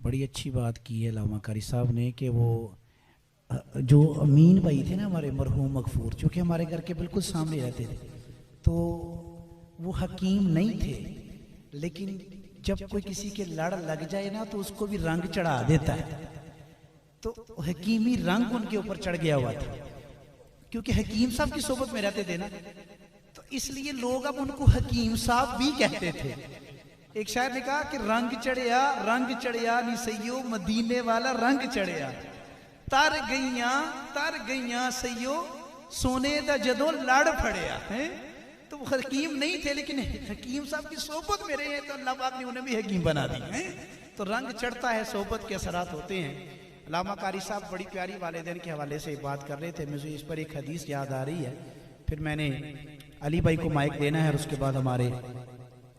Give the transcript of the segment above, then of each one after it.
बड़ी अच्छी बात की है अल्लामा कारी साहब ने कि वो जो अमीन भाई थे ना हमारे मरहूम मगफूर, जो कि हमारे घर के बिल्कुल सामने रहते थे, तो वो हकीम नहीं थे, लेकिन जब कोई किसी के लड़ लग जाए ना तो उसको भी रंग चढ़ा देता है। तो हकीमी रंग उनके ऊपर चढ़ गया हुआ था, क्योंकि हकीम साहब की सोबत में रहते थे ना, तो इसलिए लोग अब उनको हकीम साहब भी कहते थे। एक शायर ने कहा कि रंग चढ़िया नी सैयो मदीने वाला रंग चढ़िया, तर गईया सैयो सोने दा जदों लड़ फड़िया है। तो वो हकीम नहीं थे, लेकिन हकीम साहब की सोबत में रहे हैं तो अल्लाह पाक ने उन्हें भी हकीम बना दी है। तो रंग चढ़ता है, सोबत के असरात होते हैं। अल्लामा कारी साहब बड़ी प्यारी वालिदैन के हवाले से बात कर रहे थे, मुझे इस पर एक हदीस याद आ रही है। फिर मैंने अली भाई को माइक देना है और उसके बाद हमारे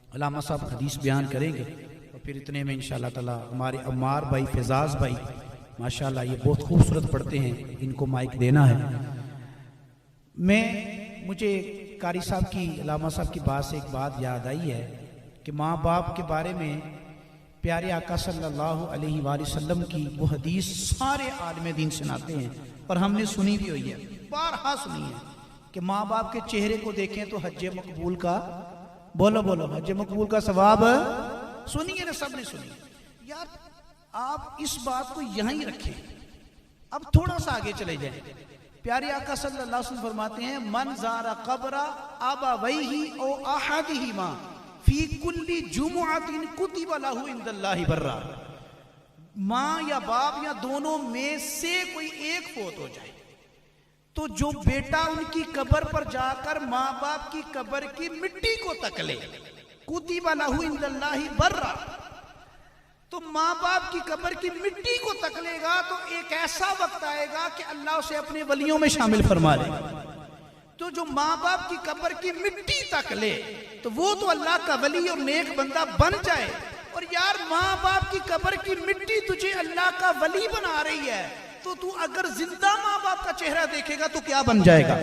अल्लामा साहब हदीस बयान करेंगे, और फिर इतने में इंशाअल्लाह ताला हमारे अम्मार भाई फैजाज भाई माशाअल्लाह ये बहुत खूबसूरत पढ़ते हैं, इनको माइक देना है। मुझे कारी साहब की अल्लामा साहब की बात से एक बात याद आई है कि माँ बाप के बारे में प्यारे आका सल्लल्लाहु अलैहि वसल्लम की वो हदीस सारे आलिम दीन सुनाते हैं, और हमने सुनी भी हुई है, बारहा सुनी है कि माँ बाप के चेहरे को देखें तो हज मकबूल का बोलो हज मकबूल का सवाब सुनिए ना, सबने सुनी। यार आप इस बात को यहां ही रखें, अब थोड़ा सा आगे चले जाएं। प्यारे आका सल्लल्लाहु अलैहि वसल्लम फरमाते हैं मन ज़ारा क़ब्रा अबवैहि औ अहदिहिमा फी कुल्ली जुमुअतिन कुतिबा लहु इंदल्लाहि बर्रा। माँ या बाप या दोनों में से कोई एक फोत हो जाए तो जो बेटा उनकी कब्र पर जाकर माँ बाप की कब्र की मिट्टी को तकले, कुतिबा लहु इंदल्लाहि बर्रा, तो माँ बाप की कब्र की मिट्टी को तकलेगा तो एक ऐसा वक्त आएगा कि अल्लाह उसे अपने वलियों में शामिल फरमा लेगा। तो जो माँ बाप की कब्र की मिट्टी तक ले तो वो तो अल्लाह का वली और नेक बंदा बन जाए। और यार माँ बाप की कब्र की मिट्टी तुझे अल्लाह का वली बना रही है, तो तू अगर जिंदा माँ बाप का चेहरा देखेगा तो क्या बन जाएगा?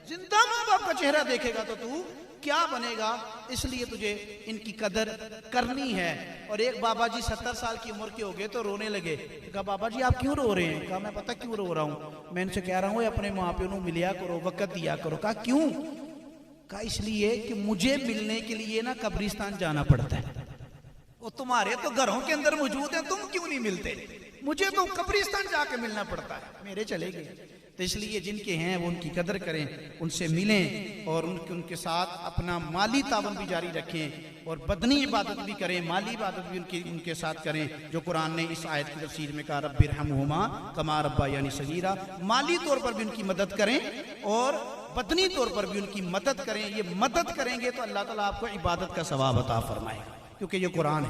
जिंदा माँ बाप का चेहरा देखेगा तो तू क्या बनेगा? इसलिए तुझे इनकी कदर करनी है। और एक बाबा जी 70 साल की उम्र के हो गए तो रोने लगे। कहा बाबा जी आप क्यों रो रहे हैं? कहा मैं पता क्यों रो रहा हूँ, मैं इनसे कह रहा हूँ अपने माँ प्यो को मिलिया करो, वक्त दिया करो। कहा क्यों? कहा इसलिए कि मुझे मिलने के लिए ना कब्रिस्तान जाना पड़ता है, वो तुम्हारे तो घरों के अंदर मौजूद है, तुम क्यों नहीं मिलते? मुझे तो कब्रिस्तान जाके मिलना पड़ता है, मेरे चले गए। तो इसलिए जिनके हैं वो उनकी कदर करें, उनसे मिलें और उनके साथ अपना माली तावन भी जारी रखें और बदनी इबादत भी करें, माली इबादत भी उनके साथ करें। जो कुरान ने इस आयत की तफसीर में कहा रब्बिरहमहुमा कमा रब्बायानी सगीरा, माली तौर पर भी उनकी मदद करें और बदनी तौर पर भी उनकी मदद करें। ये मदद करेंगे तो अल्लाह ताला आपको इबादत का सवाब अता फरमाएगा, क्योंकि ये कुरान है।